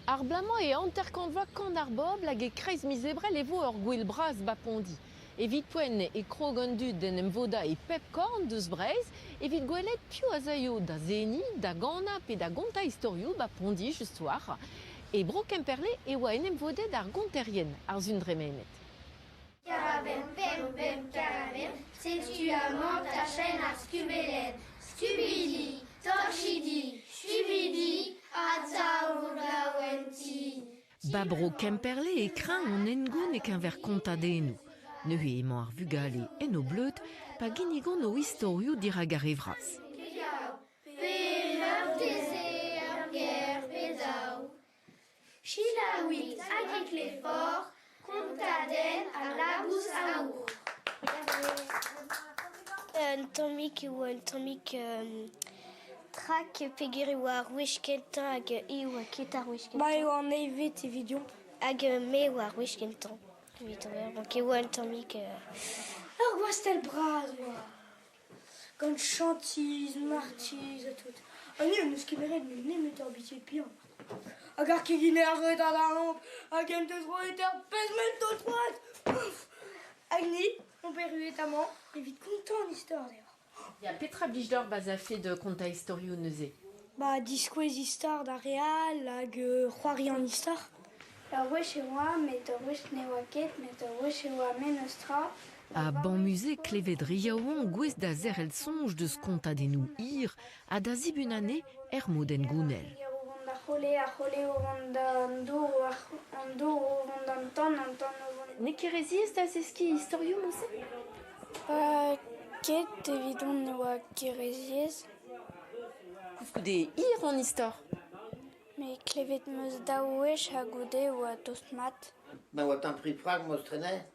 Ar blamañ e anterkantvloa kant ar bobl hag e kreiz miz ebrel e vo ur gwell bras bapondi. Evit poen e krog an dud den emvoda e pep korn deus breiz, evit gwelet piv a zaio da zeni, da gana pe da gonta istorioù bapondi just war. E bro Kemperle e oa en emvodet ar gonterien ar zundremenet. Karabem, pem, pem, karabem, setu amant ta chaîne ar skubelen. Stubidi, torchidi, stubidi, atzaour gawenti. Babro Kemperle e kreñv on engoun e keñver kontadennoù. Neuze emañ ar vugale en o bleud pa ginigon o istorioù dirag ar evraz. Chilaouit, agriklefort, kontaden a labous aour. Un tammig ou un tammig trak pegeri war wishkentan hag e oa ket ar wishkentan. Ba eo an eivet evidion. Hag me war wishkentan. Donc e oa un tammig... Ur gwastel braz oa. Gant chantiz, martiz a tout. An eo neus kemeret nemet ur bitiet pian. Hag ar kegin vet ar lamp, hag en deus roet ar pezmen tot froad. Hag ni, on peruet amañ, evit kontant an istor deoc'h. Ya petra blijdor baz a fe de konta istorioù neuze. Ba diskouez istor da real hag c'hoari an istor. Ur wech e oa, met ur wech ne oa ket, met ur wech e oa men eustra. A banmuze klevet riaouan gwez da zer el sonj deus kontadennoù hir a da zibunane moden gounel. A c'hole o vant an dour o vant an tan o vant... Ne kereziez da zeski istorioù mouse? Ket evidon ne oa kereziez, Koufkou de hir an istor. me klevet meus da wech a goude oa tost mat. Ben oa tan pri prag moz trene.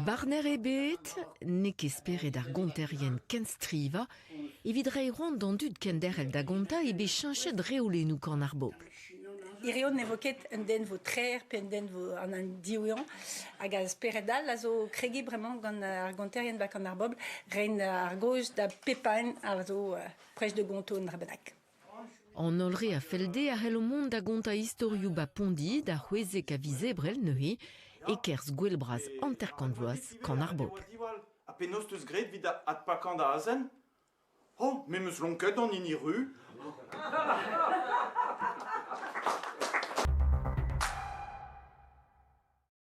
Barner e bet, ne kesperet ar gonterien ken striva, evit reiñ d'an dud ken derel da gonta e bet chinchet reolennoù kan ar bobl. Ireon ne vo ket un den vo trer, pe un den vo an diouian, hag a speredal a zo kregi bremañ gant ar gonterien bak an ar bobl, rein ar goj da pepain a zo prej de gonto un rabenak. An olre a felde a c'hell o mont da gonta istorioù bapondi da c'hwezek a vizebrel neuze e kerzh gwell braz anterkantvloaz kan ar bobl. A penaos teus gret vid ad pa kant da azen? Oh, me meus lonket an ini ru.